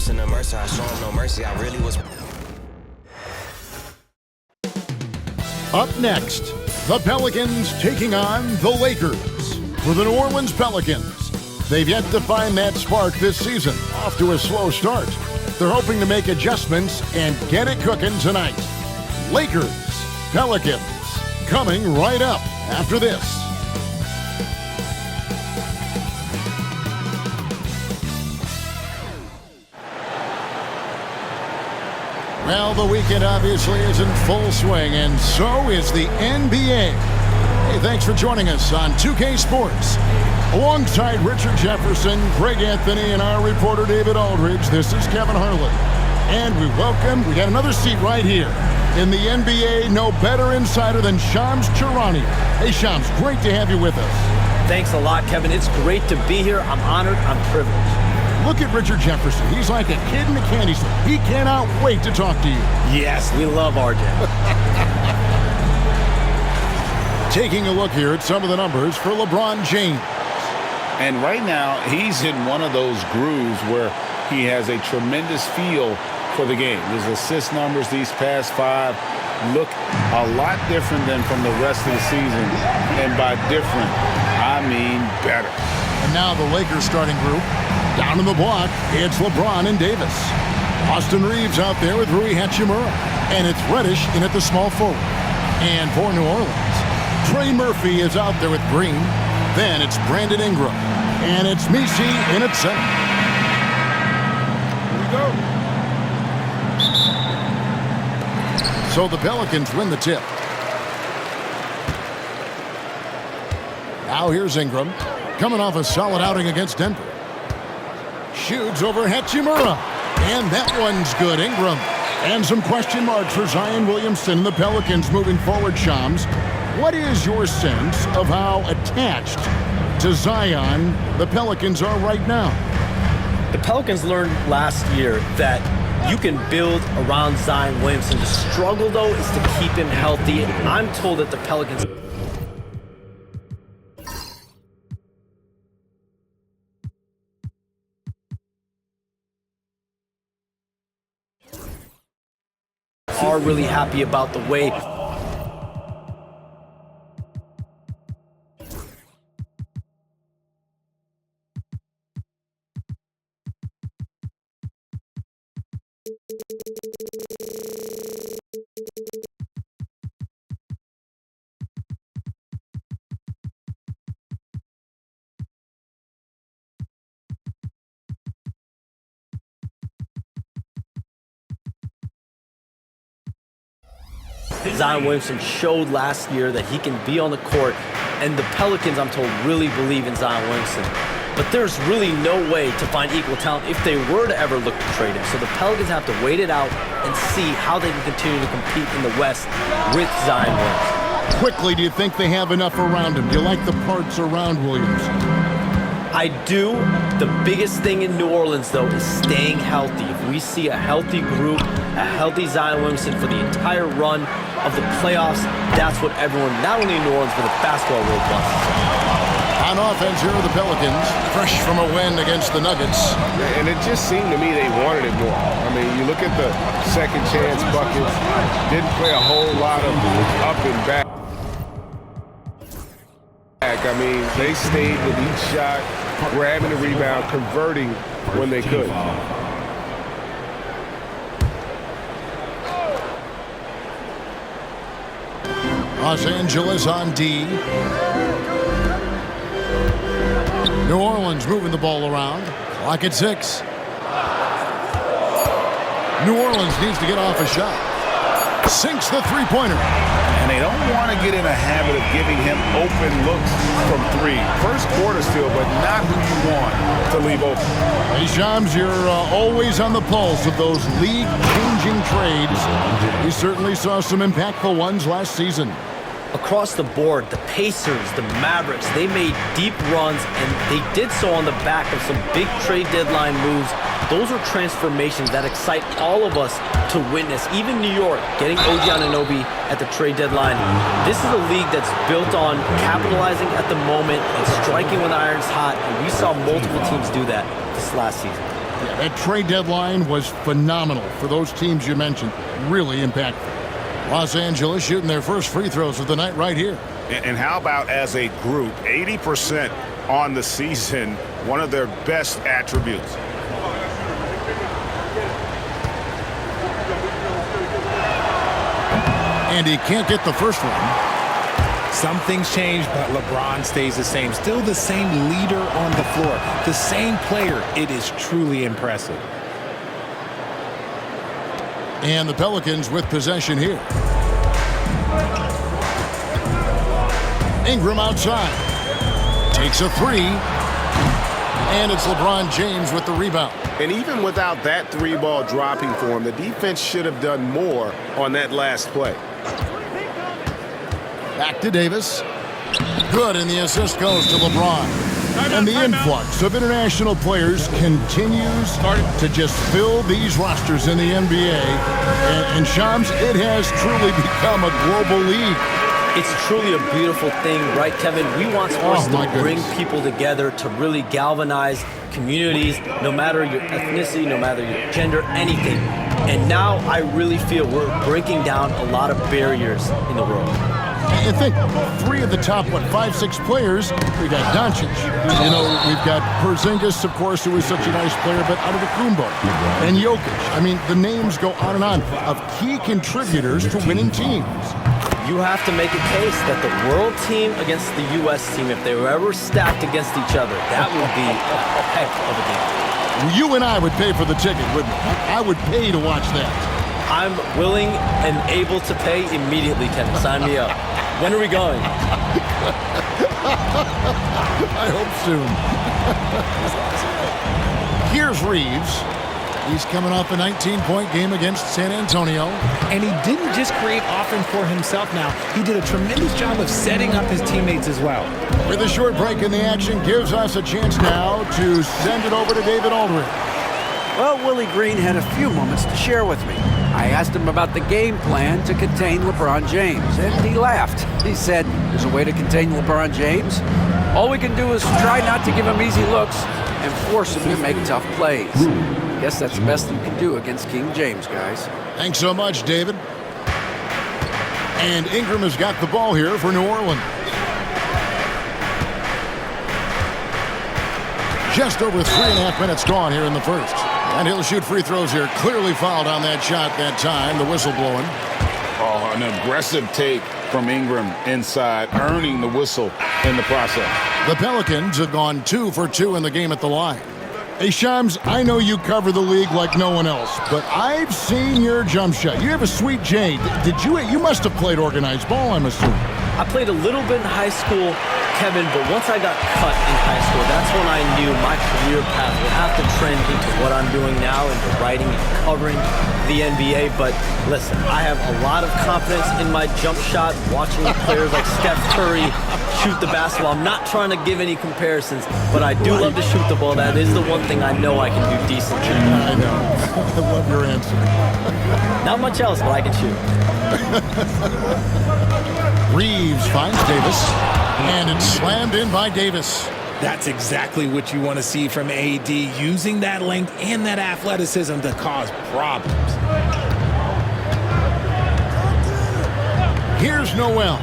immersed in the mercy, I show him no mercy. I really was. Up next, the Pelicans taking on the Lakers. For the New Orleans Pelicans, they've yet to find that spark this season. Off to a slow start. They're hoping to make adjustments and get it cooking tonight. Lakers, Pelicans, coming right up after this. Well, the weekend obviously is in full swing, and so is the NBA. Hey, thanks for joining us on 2K Sports. Alongside Richard Jefferson, Greg Anthony, and our reporter David Aldridge, this is Kevin Harlan. And we got another seat right here. In the NBA, no better insider than Shams Charania. Hey, Shams, great to have you with us. Thanks a lot, Kevin. It's great to be here. I'm honored. I'm privileged. Look at Richard Jefferson. He's like a kid in a candy store. He cannot wait to talk to you. Yes, we love RJ. Taking a look here at some of the numbers for LeBron James. And right now, he's in one of those grooves where he has a tremendous feel for the game. His assist numbers these past 5 look a lot different than from the rest of the season. And by different, I mean better. And now the Lakers starting group. Down in the block, it's LeBron and Davis. Austin Reeves out there with Rui Hachimura. And it's Reddish in at the small forward. And for New Orleans, Trey Murphy is out there with Green. Then it's Brandon Ingram. And it's Messi in at center. Here we go. So the Pelicans win the tip. Now here's Ingram. Coming off a solid outing against Denver. Shoots over Hachimura. And that one's good. Ingram. And some question marks for Zion Williamson and the Pelicans moving forward, Shams. What is your sense of how attached to Zion the Pelicans are right now? The Pelicans learned last year that you can build around Zion Williamson. The struggle, though, is to keep him healthy. I'm told that the Pelicans are really happy about the way Zion Williamson showed last year that he can be on the court, and the Pelicans, I'm told, really believe in Zion Williamson. But there's really no way to find equal talent if they were to ever look to trade him. So the Pelicans have to wait it out and see how they can continue to compete in the West with Zion Williamson. Quickly, do you think they have enough around him? Do you like the parts around Williamson? I do. The biggest thing in New Orleans, though, is staying healthy. If we see a healthy group, a healthy Zion Williamson for the entire run of the playoffs, that's what everyone, not only in New Orleans, but the basketball world wants. On offense, here are the Pelicans, fresh from a win against the Nuggets. And it just seemed to me they wanted it more. I mean, you look at the second chance buckets, didn't play a whole lot of up and back. I mean, they stayed with each shot, grabbing the rebound, converting when they could. Los Angeles on D. New Orleans moving the ball around. Clock at 6. New Orleans needs to get off a shot. Sinks the three-pointer. And they don't want to get in a habit of giving him open looks from 3. First quarter still, but not who you want to leave open. Hey, Shams, you're always on the pulse of those league-changing trades. We certainly saw some impactful ones last season. Across the board, the Pacers, the Mavericks, they made deep runs, and they did so on the back of some big trade deadline moves. Those are transformations that excite all of us to witness. Even New York, getting OG Anunoby at the trade deadline. This is a league that's built on capitalizing at the moment and striking when the iron's hot, and we saw multiple teams do that this last season. That trade deadline was phenomenal for those teams you mentioned. Really impactful. Los Angeles shooting their first free throws of the night right here. And how about as a group, 80% on the season, one of their best attributes. And he can't get the first one. Some things change, but LeBron stays the same. Still the same leader on the floor. The same player. It is truly impressive. And the Pelicans with possession here. Ingram outside. Takes a three. And it's LeBron James with the rebound. And even without that three ball dropping for him, the defense should have done more on that last play. Back to Davis. Good, and the assist goes to LeBron. And the influx of international players continues to just fill these rosters in the NBA. And Shams, it has truly become a global league. It's truly a beautiful thing, right, Kevin? We want sports to bring people together, to really galvanize communities, no matter your ethnicity, no matter your gender, anything. And now I really feel we're breaking down a lot of barriers in the world. And think, three of the top, 5-6 players, we got Doncic. You know, we've got Porzingis, of course, who is such a nice player, but Antetokounmpo and Jokic. I mean, the names go on and on of key contributors to winning teams. You have to make a case that the world team against the U.S. team, if they were ever stacked against each other, that would be a heck of a game. You and I would pay for the ticket, wouldn't we? I would pay to watch that. I'm willing and able to pay immediately, Kevin. Sign me up. When are we going? I hope soon. Here's Reeves. He's coming off a 19-point game against San Antonio. And he didn't just create offense for himself now. He did a tremendous job of setting up his teammates as well. With a short break in the action, gives us a chance now to send it over to David Aldridge. Well, Willie Green had a few moments to share with me. I asked him about the game plan to contain LeBron James, and he laughed. He said, there's a way to contain LeBron James. All we can do is try not to give him easy looks and force him to make tough plays. Guess that's the best you can do against King James, guys. Thanks so much, David. And Ingram has got the ball here for New Orleans. Just over 3.5 minutes gone here in the first. And he'll shoot free throws here. Clearly fouled on that shot that time. The whistle blowing. Oh, an aggressive take from Ingram inside, earning the whistle in the process. The Pelicans have gone 2 for 2 in the game at the line. Hey, Shams, I know you cover the league like no one else, but I've seen your jump shot. You have a sweet J. You must have played organized ball, I'm assuming. I played a little bit in high school, Kevin, but once I got cut in high school, that's when I knew my career path would have to trend into what I'm doing now, into writing and covering the NBA. But listen, I have a lot of confidence in my jump shot, watching players like Steph Curry shoot the basketball. I'm not trying to give any comparisons, but I do love to shoot the ball. That is the one thing I know I can do decently. I know. I love your answer. Not much else, but I can shoot. Reeves finds Davis, and it's slammed in by Davis. That's exactly what you want to see from AD, using that length and that athleticism to cause problems. Here's Noel.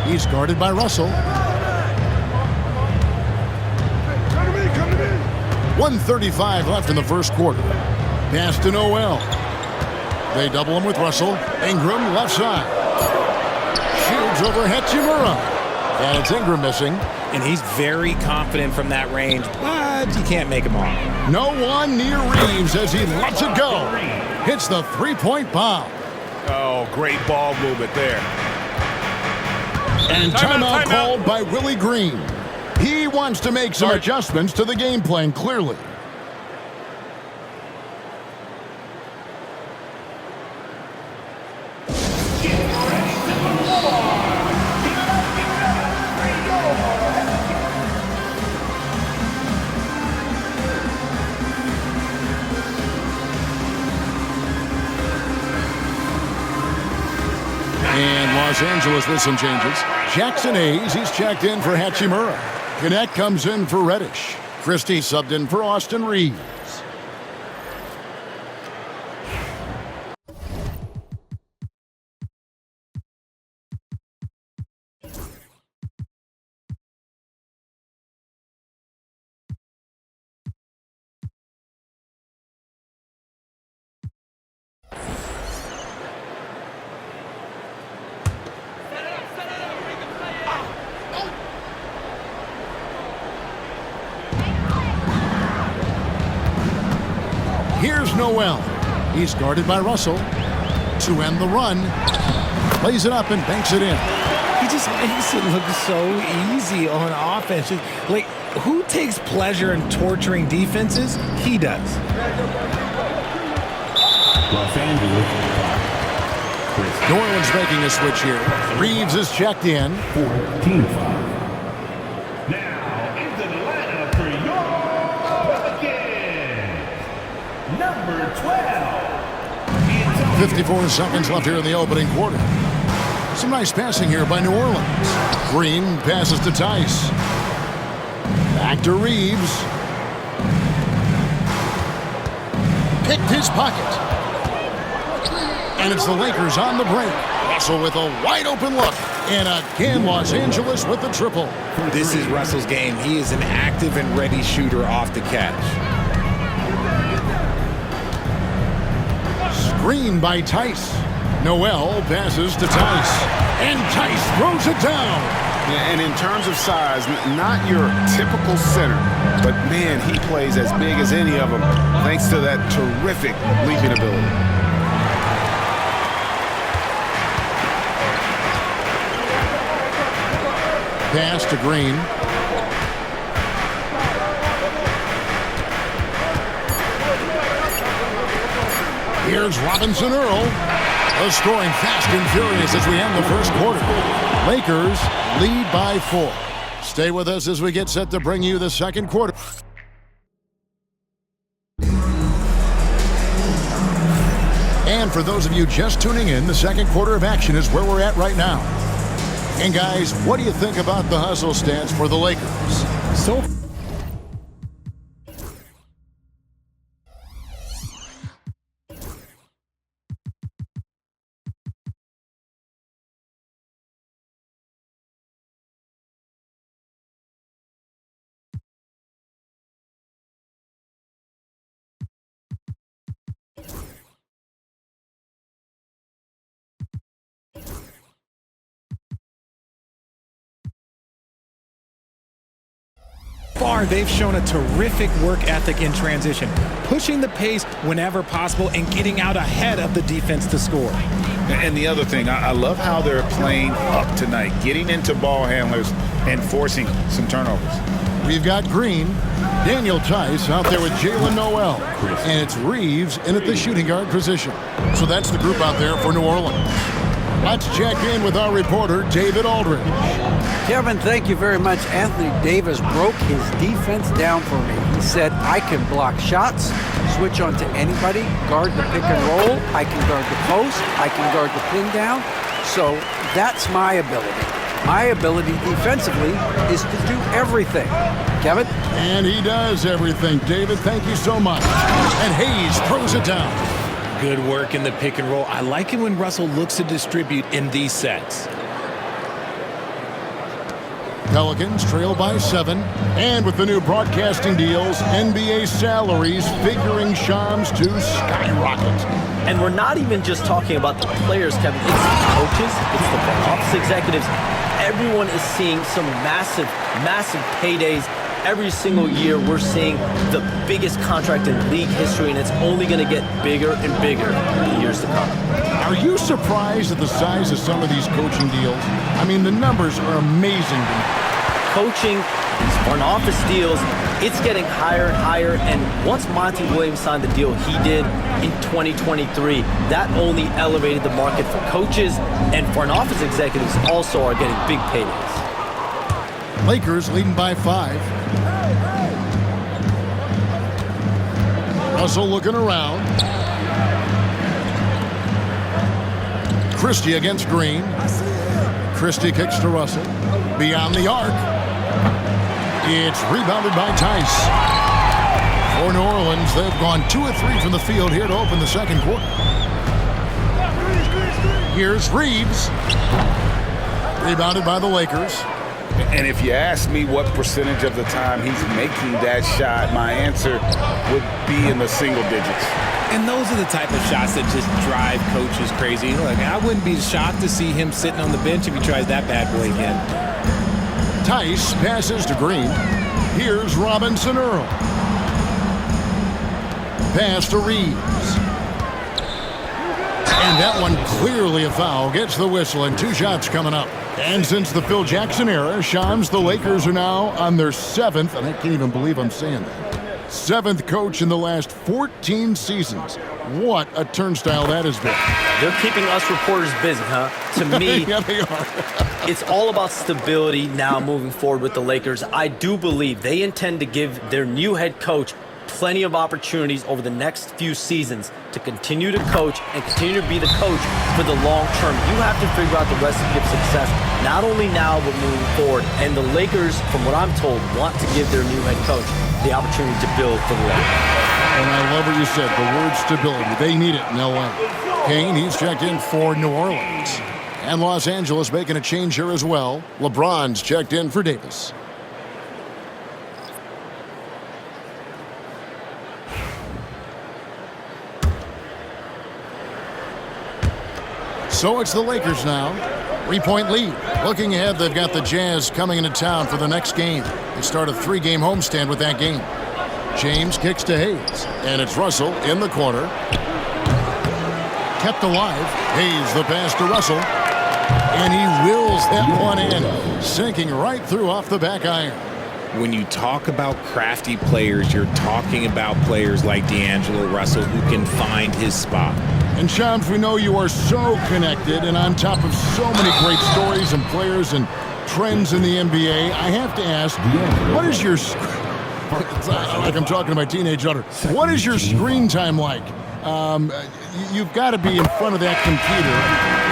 He's guarded by Russell. 1:35 left in the first quarter. Pass to Noel. They double him with Russell. Ingram left side. Shoots over Hachimura. And it's Ingram missing. And he's very confident from that range, but you can't make him all. No one near Reeves as he lets it go. Hits the three-point bomb. Oh, great ball movement there. And timeout called by Willie Green. He wants to make some adjustments to the game plan, clearly. And Los Angeles with some changes. Jackson Hayes, he's checked in for Hachimura. Gannett comes in for Reddish. Christie subbed in for Austin Reeves. Here's Noel. He's guarded by Russell. To end the run. Plays it up and banks it in. He just makes it look so easy on offense. Like, who takes pleasure in torturing defenses? He does. Los Angeles. New Orleans making a switch here. Reeves is checked in. 14 foul. Now into the lineup for your Pelicans, number 12. 54 seconds left here in the opening quarter. Some nice passing here by New Orleans. Green passes to Tice. Back to Reeves. Picked his pocket. And it's the Lakers on the break. Russell with a wide open look. And again, Los Angeles with the triple. This is Russell's game. He is an active and ready shooter off the catch. Screen by Tice. Noel passes to Tice. And Tice throws it down. Yeah, and in terms of size, not your typical center, but man, he plays as big as any of them thanks to that terrific leaping ability. Pass to Green. Here's Robinson Earl. The scoring fast and furious as we end the first quarter. Lakers lead by 4. Stay with us as we get set to bring you the second quarter. And for those of you just tuning in, the second quarter of action is where we're at right now. And guys, what do you think about the hustle stance for the Lakers? So far, they've shown a terrific work ethic in transition, pushing the pace whenever possible and getting out ahead of the defense to score. And the other thing, I love how they're playing up tonight, getting into ball handlers and forcing some turnovers. We've got Green, Daniel Tice out there with Jalen Noel, and it's Reeves in at the shooting guard position. So that's the group out there for New Orleans. Let's check in with our reporter, David Aldridge. Kevin, thank you very much. Anthony Davis broke his defense down for me. He said, I can block shots, switch on to anybody, guard the pick and roll, I can guard the post, I can guard the pin down. So that's my ability. My ability defensively is to do everything. Kevin? And he does everything. David, thank you so much. And Hayes throws it down. Good work in the pick and roll. I like it when Russell looks to distribute in these sets. Pelicans trail by 7. And with the new broadcasting deals, NBA salaries figuring Shams to skyrocket. And we're not even just talking about the players, Kevin. It's the coaches, it's the front office executives. Everyone is seeing some massive, massive paydays. Every single year, we're seeing the biggest contract in league history, and it's only going to get bigger and bigger in the years to come. Are you surprised at the size of some of these coaching deals? I mean, the numbers are amazing to me. Coaching, these front office deals, it's getting higher and higher, and once Monty Williams signed the deal he did in 2023, that only elevated the market for coaches, and front office executives also are getting big paydays. Lakers leading by 5. Russell looking around. Christie against Green. Christie kicks to Russell. Beyond the arc. It's rebounded by Tice. For New Orleans, they've gone 2 of 3 from the field here to open the second quarter. Here's Reeves. Rebounded by the Lakers. And if you ask me what percentage of the time he's making that shot, my answer would be in the single digits. And those are the type of shots that just drive coaches crazy. Look, I wouldn't be shocked to see him sitting on the bench if he tries that bad boy again. Tice passes to Green. Here's Robinson Earl. Pass to Reeves. And that one clearly a foul. Gets the whistle, and 2 shots coming up. And since the Phil Jackson era, Shams, the Lakers are now on their 7th, and I can't even believe I'm saying that, 7th coach in the last 14 seasons. What a turnstile that has been. They're keeping us reporters busy, huh? To me, Yeah, they are. it's all about stability now moving forward with the Lakers. I do believe they intend to give their new head coach plenty of opportunities over the next few seasons to continue to coach and continue to be the coach for the long term. You have to figure out the recipe of success, not only now but moving forward. And the Lakers, from what I'm told, want to give their new head coach the opportunity to build for the Lakers. And I love what you said, the word stability. They need it in L.A. Kane, he's checked in for New Orleans. And Los Angeles making a change here as well. LeBron's checked in for Davis. So it's the Lakers now. 3-point lead. Looking ahead, they've got the Jazz coming into town for the next game. They start a 3-game homestand with that game. James kicks to Hayes, and it's Russell in the corner. Kept alive. Hayes the pass to Russell, and he wills that one in, sinking right through off the back iron. When you talk about crafty players, you're talking about players like D'Angelo Russell who can find his spot. And Shams, we know you are so connected and on top of so many great stories and players and trends in the NBA. I have to ask, what is your... It's like I'm talking to my teenage daughter. What is your screen time like? You've got to be in front of that computer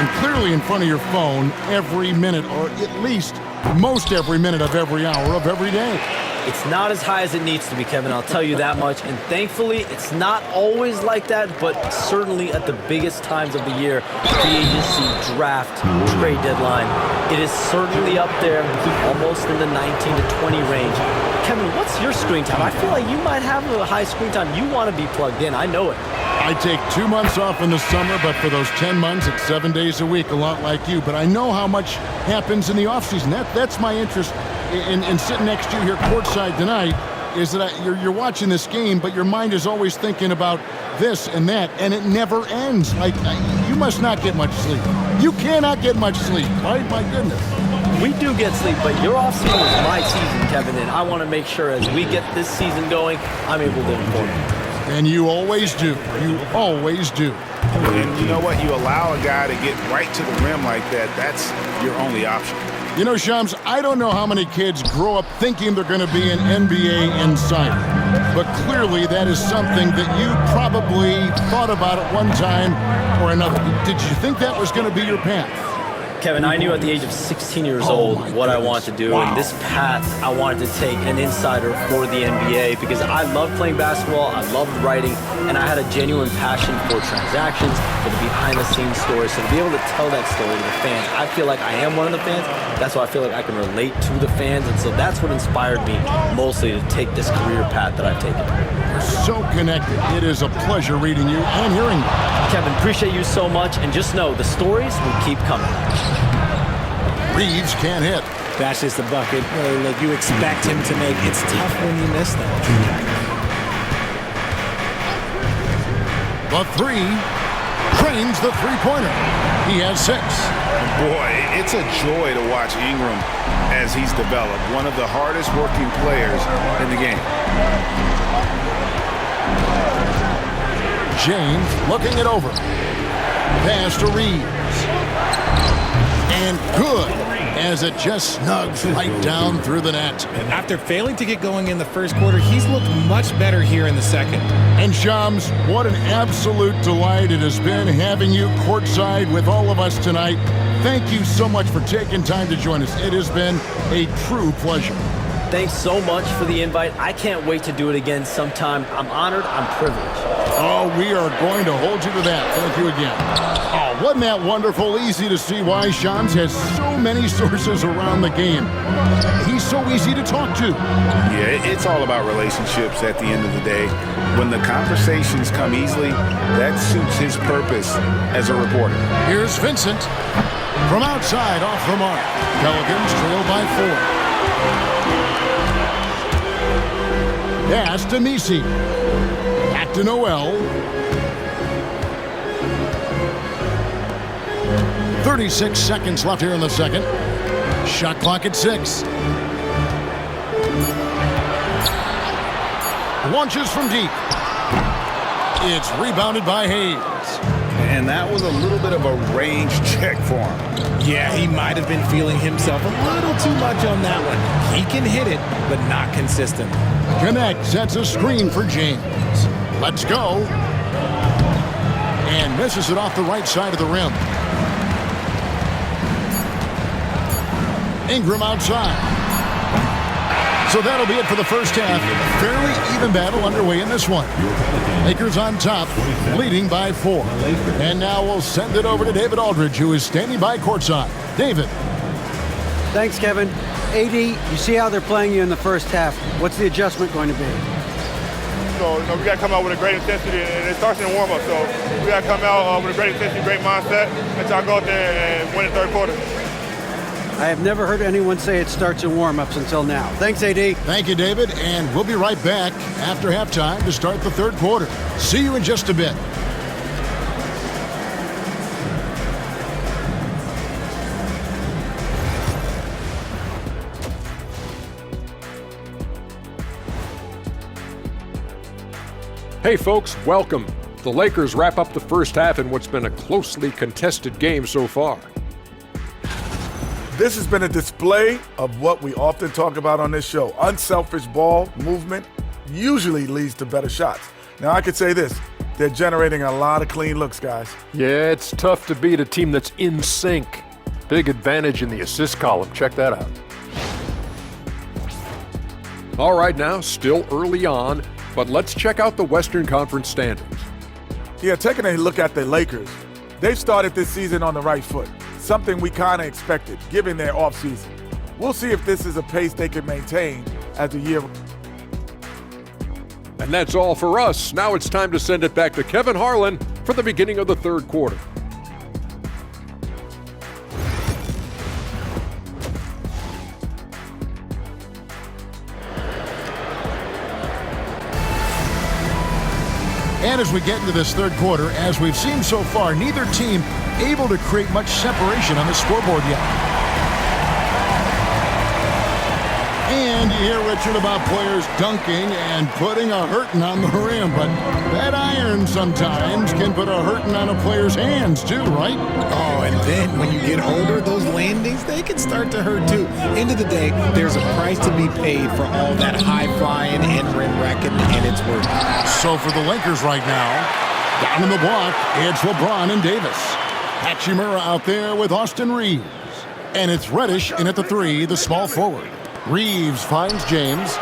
and clearly in front of your phone every minute, or at least most every minute of every hour of every day. It's not as high as it needs to be, Kevin, I'll tell you that much. And thankfully, it's not always like that, but certainly at the biggest times of the year, free agency, draft, trade deadline, it is certainly up there, almost in the 19 to 20 range. Kevin, what's your screen time? I feel like you might have a high screen time. You want to be plugged in. I know it. I take 2 months off in the summer, but for those 10 months, it's 7 days a week, a lot like you. But I know how much happens in the offseason. That's my interest in sitting next to you here courtside tonight, is that you're watching this game, but your mind is always thinking about this and that, and it never ends. Like, you must not get much sleep. You cannot get much sleep, right? My goodness. We do get sleep, but your offseason is my season, Kevin, and I want to make sure as we get this season going, I'm able to inform you. And you always do. You always do. And you know what? You allow a guy to get right to the rim like that, that's your only option. You know, Shams, I don't know how many kids grow up thinking they're going to be an NBA insider, but clearly that is something that you probably thought about at one time or another. Did you think that was going to be your path? Kevin, I knew at the age of 16 years old what I wanted to do, and this path I wanted to take an insider for the NBA because I loved playing basketball, I loved writing, and I had a genuine passion for transactions, for the behind-the-scenes stories. So to be able to tell that story to the fans, I feel like I am one of the fans. That's why I feel like I can relate to the fans, and so that's what inspired me mostly to take this career path that I've taken. You're so connected. It is a pleasure reading you and hearing you. Kevin, appreciate you so much, and just know the stories will keep coming. Reeves can't hit. That's just the bucket. Look, you expect him to make. It's tough when you miss them. The three trains the three-pointer. He has 6. Boy, it's a joy to watch Ingram as he's developed. One of the hardest working players in the game. James looking it over. Pass to Reeves. And good, as it just snugs right down through the net. After failing to get going in the first quarter, he's looked much better here in the second. And Shams, what an absolute delight it has been having you courtside with all of us tonight. Thank you so much for taking time to join us. It has been a true pleasure. Thanks so much for the invite. I can't wait to do it again sometime. I'm honored. I'm privileged. Oh, we are going to hold you to that. Thank you again. Oh, wasn't that wonderful? Easy to see why Shams has so many sources around the game. He's so easy to talk to. Yeah, it's all about relationships at the end of the day. When the conversations come easily, that suits his purpose as a reporter. Here's Vincent from outside off the mark. Pelicans trail by 4. Pass to Misi. Back Back to Noel. 36 seconds left here in the second. Shot clock at 6. Launches from deep. It's rebounded by Hayes. And that was a little bit of a range check for him. Yeah, he might have been feeling himself a little too much on that one. He can hit it, but not consistent. Connect sets a screen for James. Let's go. And misses it off the right side of the rim. Ingram outside. So that'll be it for the first half. Fairly even battle underway in this one. Lakers on top, leading by 4. And now we'll send it over to David Aldridge, who is standing by courtside. David. Thanks, Kevin. AD, you see how they're playing you in the first half. What's the adjustment going to be? So, we got to come out with a great intensity, and it starts in the warm-up. So we got to come out with a great intensity, great mindset, and try to go out there and win the third quarter. I have never heard anyone say it starts in warm-ups until now. Thanks, AD. Thank you, David. And we'll be right back after halftime to start the third quarter. See you in just a bit. Hey folks, welcome. The Lakers wrap up the first half in what's been a closely contested game so far. This has been a display of what we often talk about on this show. Unselfish ball movement usually leads to better shots. Now, I could say this. They're generating a lot of clean looks, guys. Yeah, it's tough to beat a team that's in sync. Big advantage in the assist column. Check that out. All right now, still early on, but let's check out the Western Conference standings. Yeah, taking a look at the Lakers, they've started this season on the right foot. Something we kind of expected, given their offseason. We'll see if this is a pace they can maintain as the year. And that's all for us. Now it's time to send it back to Kevin Harlan for the beginning of the third quarter. And as we get into this third quarter, as we've seen so far, neither team able to create much separation on the scoreboard yet. And you hear Richard about players dunking and putting a hurting on the rim, but that iron sometimes can put a hurting on a player's hands too, right? Oh, and then when you get older, those landings, they can start to hurt too. End of the day, there's a price to be paid for all that high-flying and rim wrecking, and it's worth it. So for the Lakers right now, down in the block, it's LeBron and Davis. Hachimura out there with Austin Reeves. And it's Reddish in at the 3, the small forward. Reeves finds James.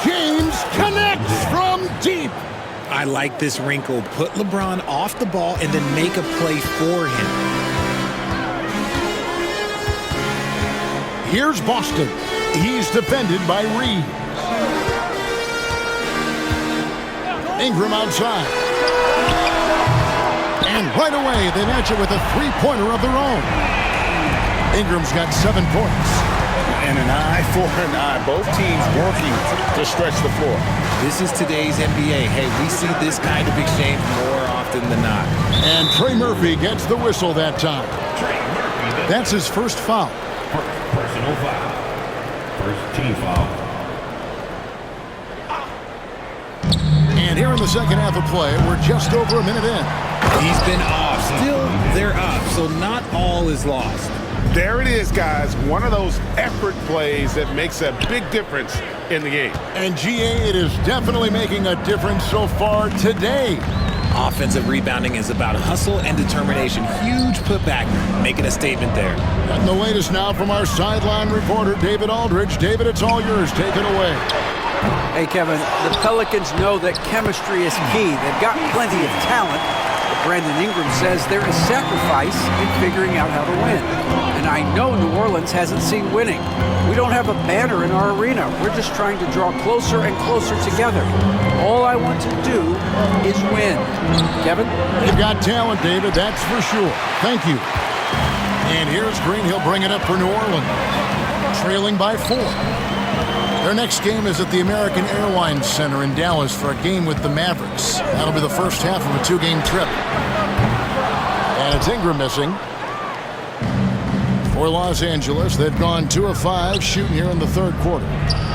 James connects from deep. I like this wrinkle. Put LeBron off the ball and then make a play for him. Here's Boston. He's defended by Reeves. Ingram outside. And right away, they match it with a three-pointer of their own. Ingram's got 7 points. And an eye for an eye. Both teams working to stretch the floor. This is today's NBA. Hey, we see this kind of exchange more often than not. And Trey Murphy gets the whistle that time. That's his first foul. Personal foul. First team foul. And here in the second half of play, we're just over a minute in. He's been off. Still, they're up, so not all is lost. There it is, guys. One of those effort plays that makes a big difference in the game. And GA, it is definitely making a difference so far today. Offensive rebounding is about hustle and determination. Huge putback, making a statement there. And the latest now from our sideline reporter, David Aldridge. David, it's all yours. Take it away. Hey, Kevin, the Pelicans know that chemistry is key. They've got plenty of talent. But Brandon Ingram says there is sacrifice in figuring out how to win. And I know New Orleans hasn't seen winning. We don't have a banner in our arena. We're just trying to draw closer and closer together. All I want to do is win. Kevin? You've got talent, David, that's for sure. Thank you. And here's Green. He'll bring it up for New Orleans. Trailing by 4. Their next game is at the American Airlines Center in Dallas for a game with the Mavericks. That'll be the first half of a 2-game trip. And it's Ingram missing. For Los Angeles, they've gone 2 of 5 shooting here in the third quarter.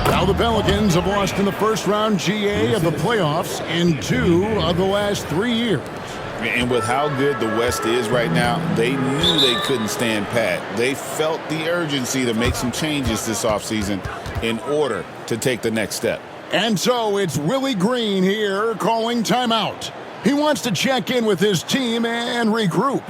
Now the Pelicans have lost in the first round GA of the playoffs in 2 of the last 3 years. And with how good the West is right now, they knew they couldn't stand pat. They felt the urgency to make some changes this offseason in order to take the next step. And so it's Willie Green here calling timeout. He wants to check in with his team and regroup.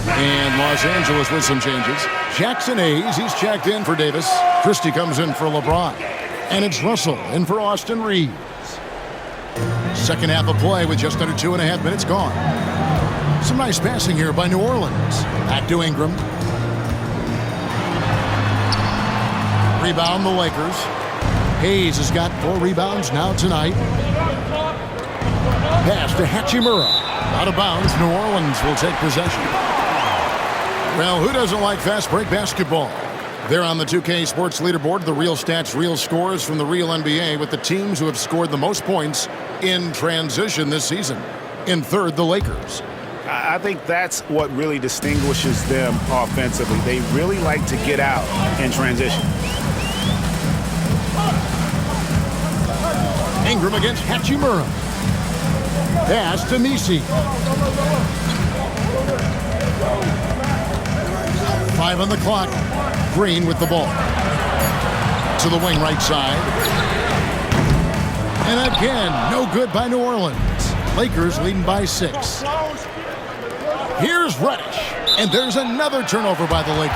And Los Angeles with some changes. Jackson Hayes, he's checked in for Davis. Christie comes in for LeBron. And it's Russell in for Austin Reeves. Second half of play with just under 2.5 minutes gone. Some nice passing here by New Orleans. Back to Ingram. Rebound the Lakers. Hayes has got 4 rebounds now tonight. Pass to Hachimura. Out of bounds. New Orleans will take possession. Well, who doesn't like fast break basketball? They're on the 2K Sports leaderboard, the real stats, real scores from the real NBA with the teams who have scored the most points in transition this season. In third, the Lakers. I think that's what really distinguishes them offensively. They really like to get out in transition. Ingram against Hachimura. Pass to Nisi. 5 on the clock. Green with the ball. To the wing right side. And again, no good by New Orleans. Lakers leading by 6. Here's Reddish. And there's another turnover by the Lakers.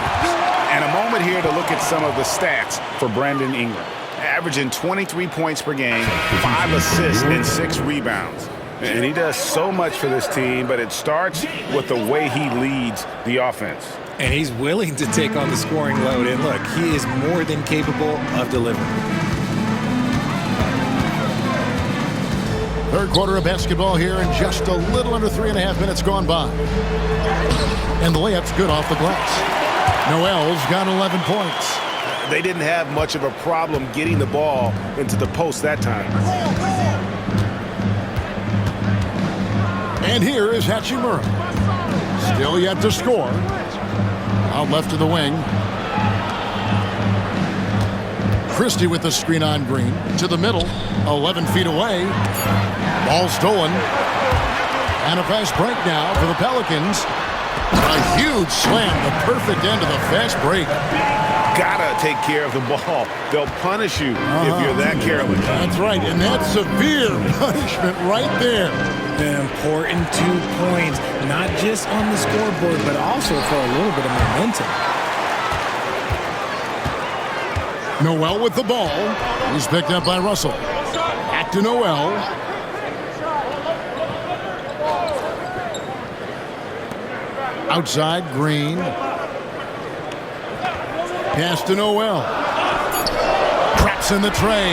And a moment here to look at some of the stats for Brandon Ingram. Averaging 23 points per game, 5 assists, and 6 rebounds. And he does so much for this team, but it starts with the way he leads the offense. And he's willing to take on the scoring load. And look, he is more than capable of delivering. Third quarter of basketball here and just a little under 3.5 minutes gone by. And the layup's good off the glass. Noel's got 11 points. They didn't have much of a problem getting the ball into the post that time. And here is Hachimura. Still yet to score. Out left to the wing. Christie with the screen on Green. To the middle. 11 feet away. Ball stolen. And a fast break now for the Pelicans. A huge slam. The perfect end of the fast break. Gotta take care of the ball. They'll punish you if you're that careless. That's right. And that's severe punishment right there. An important 2 points, not just on the scoreboard, but also for a little bit of momentum. Noel with the ball. He's picked up by Russell. Back to Noel. Outside, Green. Pass to Noel. Traps in the tray.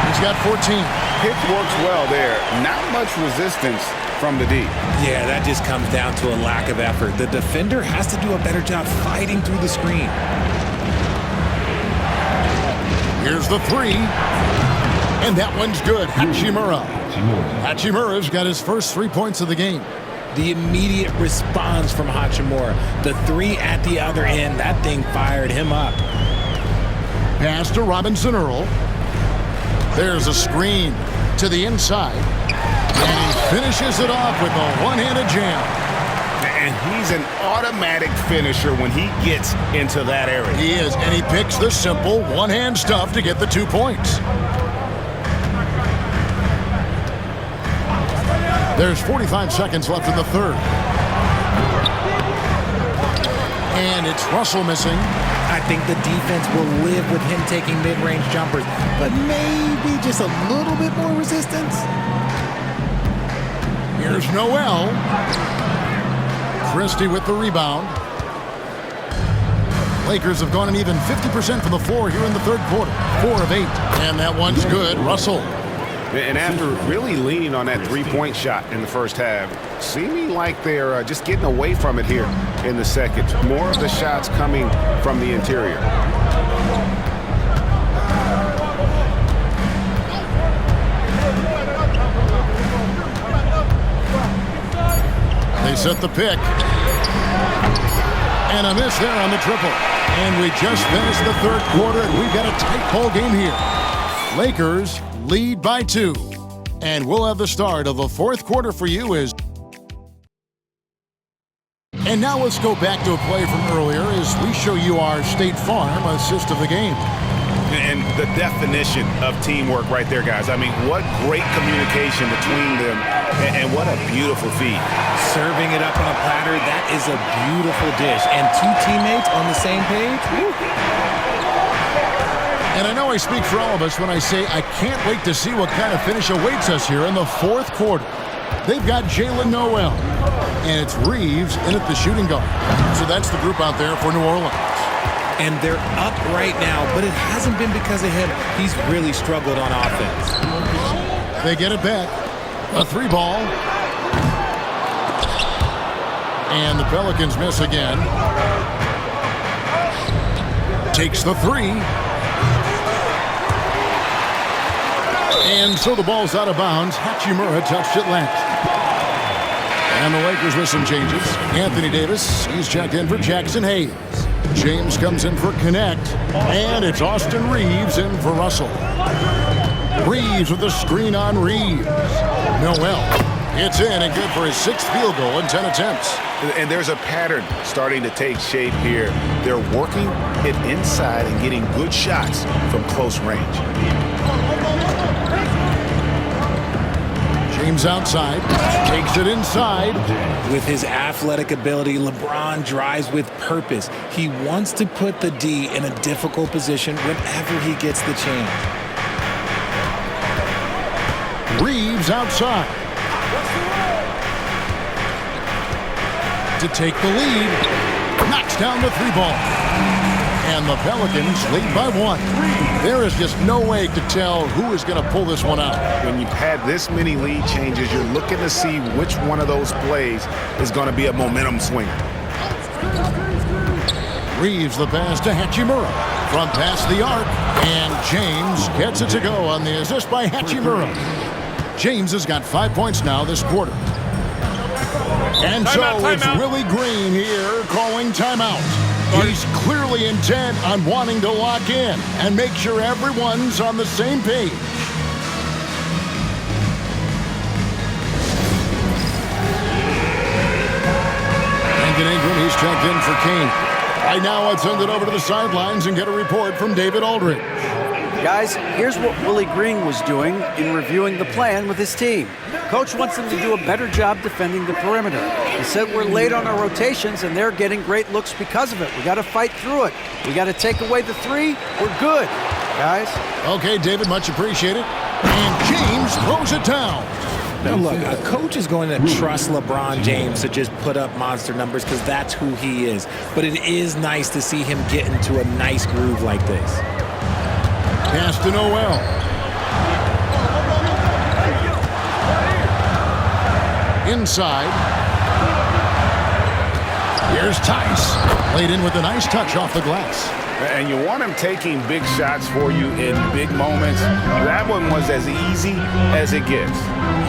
He's got 14. Pick works well there. Not much resistance from the D. Yeah, that just comes down to a lack of effort. The defender has to do a better job fighting through the screen. Here's the 3. And that one's good. Hachimura. Hachimura's got his first 3 points of the game. The immediate response from Hachimura. The 3 at the other end, that thing fired him up. Pass to Robinson Earl. There's a screen to the inside. And he finishes it off with a one-handed jam. and he's an automatic finisher when he gets into that area. He is, and he picks the simple one-hand stuff to get the 2 points. There's 45 seconds left in the third. And it's Russell missing. I think the defense will live with him taking mid-range jumpers, but maybe just a little bit more resistance. Here's Noel. Christie with the rebound. Lakers have gone an even 50% from the floor here in the third quarter. 4 of 8. And that one's good. Russell. And after really leaning on that three-point shot in the first half, seeming like they're just getting away from it here in the second. More of the shots coming from the interior. They set the pick. And a miss there on the triple. And we just finished the third quarter, and we've got a tight ball game here. Lakers lead by 2. And we'll have the start of the fourth quarter for you as... And now let's go back to a play from earlier as we show you our State Farm assist of the game. And the definition of teamwork right there, guys. I mean, what great communication between them, and what a beautiful feed. Serving it up on a platter, that is a beautiful dish. And 2 teammates on the same page. Woo. And I know I speak for all of us when I say I can't wait to see what kind of finish awaits us here in the fourth quarter. They've got Jalen Noel, and it's Reeves in at the shooting guard. So that's the group out there for New Orleans. And they're up right now, but it hasn't been because of him. He's really struggled on offense. They get it back. A 3-ball. And the Pelicans miss again. Takes the 3. And so the ball's out of bounds. Hachimura touched it last. And the Lakers with some changes. Anthony Davis, he's checked in for Jackson Hayes. James comes in for Connect. And it's Austin Reeves in for Russell. Reeves with the screen on Reeves. Noel gets in and good for his 6th field goal in 10 attempts. And there's a pattern starting to take shape here. They're working it inside and getting good shots from close range. James outside, takes it inside. With his athletic ability, LeBron drives with purpose. He wants to put the D in a difficult position whenever he gets the chance. Reeves outside. To take the lead, knocks down the 3-ball. And the Pelicans lead by 1. There is just no way to tell who is going to pull this one out. When you've had this many lead changes, you're looking to see which one of those plays is going to be a momentum swinger. Reeves the pass to Hachimura. From past the arc. And James gets it to go on the assist by Hachimura. James has got 5 points now this quarter. And so it's Willie Green here calling timeout. He's clearly intent on wanting to lock in and make sure everyone's on the same page. Brandon Ingram, he's checked in for Kane. Right now, let's send it over to the sidelines and get a report from David Aldridge. Guys, here's what Willie Green was doing in reviewing the plan with his team. Coach wants them to do a better job defending the perimeter. He said we're late on our rotations and they're getting great looks because of it. We got to fight through it. We got to take away the 3. We're good, guys. Okay, David, much appreciated. And James throws it down. Now look, a coach is going to trust LeBron James to just put up monster numbers because that's who he is. But it is nice to see him get into a nice groove like this. Pass to Noel. Inside. Here's Tice. Laid in with a nice touch off the glass. And you want him taking big shots for you in big moments. That one was as easy as it gets.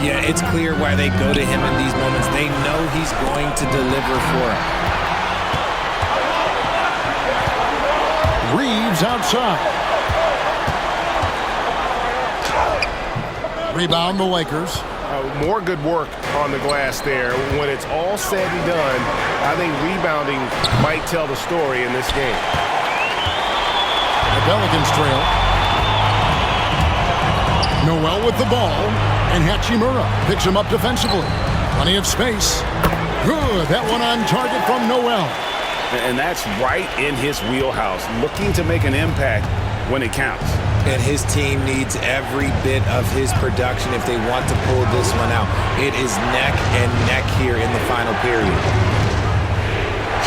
Yeah, it's clear why they go to him in these moments. They know he's going to deliver for them. Reeves outside. Rebound the Lakers. More good work on the glass there. When it's all said and done, I think rebounding might tell the story in this game. The Pelicans trail. Noel with the ball, and Hachimura picks him up defensively. Plenty of space. Good. That one on target from Noel. And that's right in his wheelhouse, looking to make an impact when it counts. And his team needs every bit of his production if they want to pull this one out. It is neck and neck here in the final period.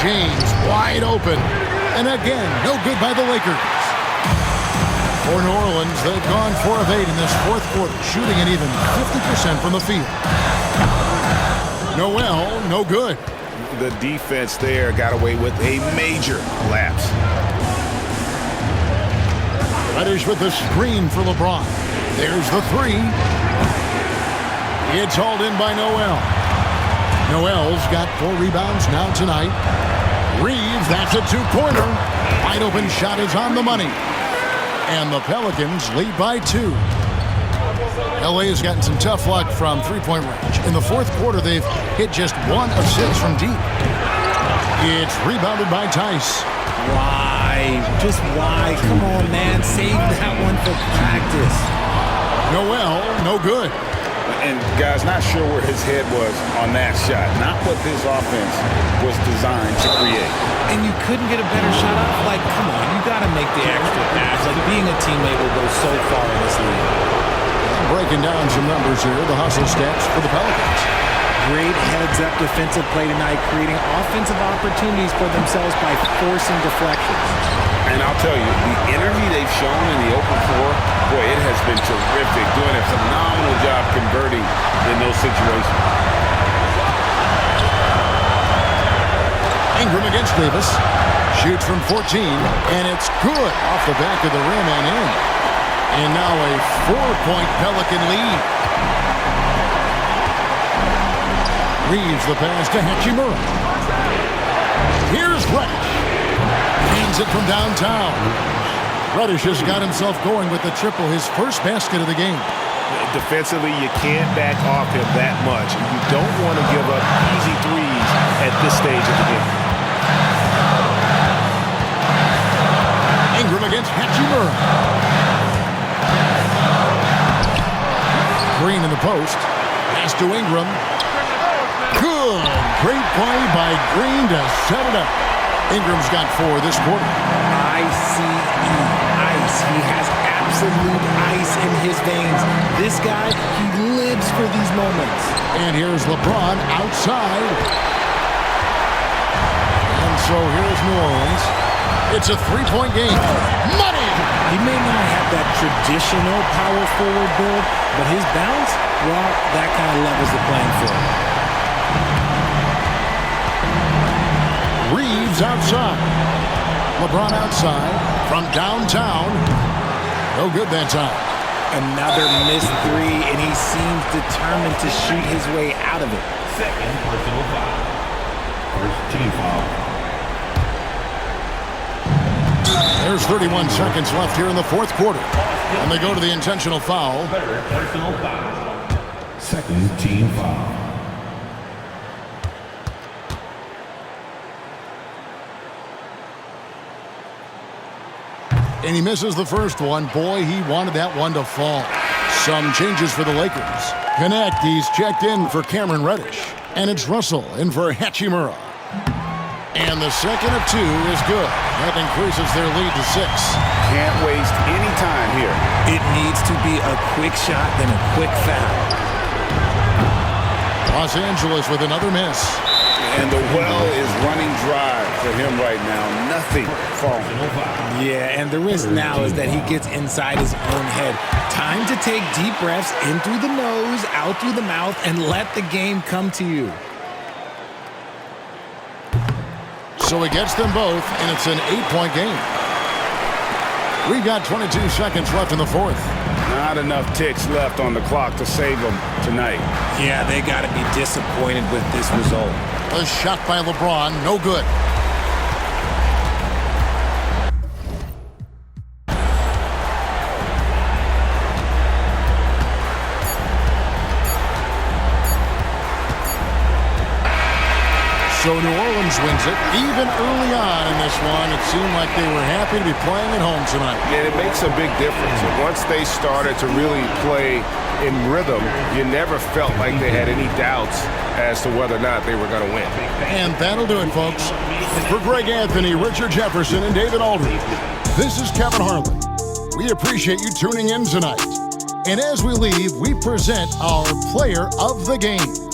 James wide open. And again, no good by the Lakers. For New Orleans, they've gone 4 of 8 in this fourth quarter, shooting an even 50% from the field. Noel, no good. The defense there got away with a major lapse. Reddish with the screen for LeBron. There's the three. It's hauled in by Noel. Noel's got 4 rebounds now tonight. Reeves, that's a 2-pointer. Wide open shot is on the money. And the Pelicans lead by 2. LA has gotten some tough luck from three-point range. In the fourth quarter, they've hit just 1 of 6 from deep. It's rebounded by Tice. Why? Just why? Come on, man. Save that one for practice. Noel, no good. And guys, not sure where his head was on that shot. Not what this offense was designed to create. And you couldn't get a better shot off? Like, come on, you got to make the extra pass. Like, being a teammate will go so far in this league. Breaking down some numbers here, the hustle stats for the Pelicans. Great heads-up defensive play tonight, creating offensive opportunities for themselves by forcing deflections. And I'll tell you, the energy they've shown in the open floor, boy, it has been terrific, doing a phenomenal job converting in those situations. Ingram against Davis. Shoots from 14, and it's good off the back of the rim and in. And now a 4-point Pelican lead. Reeves the pass to Hachimura. Here's Reddish. Hands it from downtown. Reddish has got himself going with the triple, his first basket of the game. Defensively, you can't back off him that much. You don't want to give up easy threes at this stage of the game. Ingram against Hachimura. Green in the post. Pass to Ingram. Good. Great play by Green to set it up. Ingram's got 4 this quarter. ICE. Ice. He has absolute ice in his veins. This guy, he lives for these moments. And here's LeBron outside. And so here's New Orleans. It's a 3-point game. Money! He may not have that traditional power forward build, but his bounce, well, that kind of levels the playing field. Reeves outside. LeBron outside from downtown. No good that time. Another missed 3, and he seems determined to shoot his way out of it. Second personal foul. First team foul. There's 31 seconds left here in the fourth quarter. And they go to the intentional foul. Third personal foul. Second team foul. And he misses the first one. Boy, he wanted that one to fall. Some changes for the Lakers. Connect, he's checked in for Cameron Reddish. And it's Russell in for Hachimura. And the second of 2 is good. That increases their lead to 6. Can't waste any time here. It needs to be a quick shot, then a quick foul. Los Angeles with another miss. And the well is running dry for him right now. Nothing falling. Yeah, and the risk now is that he gets inside his own head. Time to take deep breaths in through the nose, out through the mouth, and let the game come to you. So he gets them both, and it's an 8-point game. We've got 22 seconds left in the fourth. Not enough ticks left on the clock to save them tonight. Yeah, they got to be disappointed with this result. A shot by LeBron, no good. So New Orleans wins it. Even early on in this one, it seemed like they were happy to be playing at home tonight. And it makes a big difference. And once they started to really play in rhythm, you never felt like they had any doubts as to whether or not they were going to win. And that'll do it, folks. For Greg Anthony, Richard Jefferson, and David Aldridge, this is Kevin Harlan. We appreciate you tuning in tonight. And as we leave, we present our player of the game.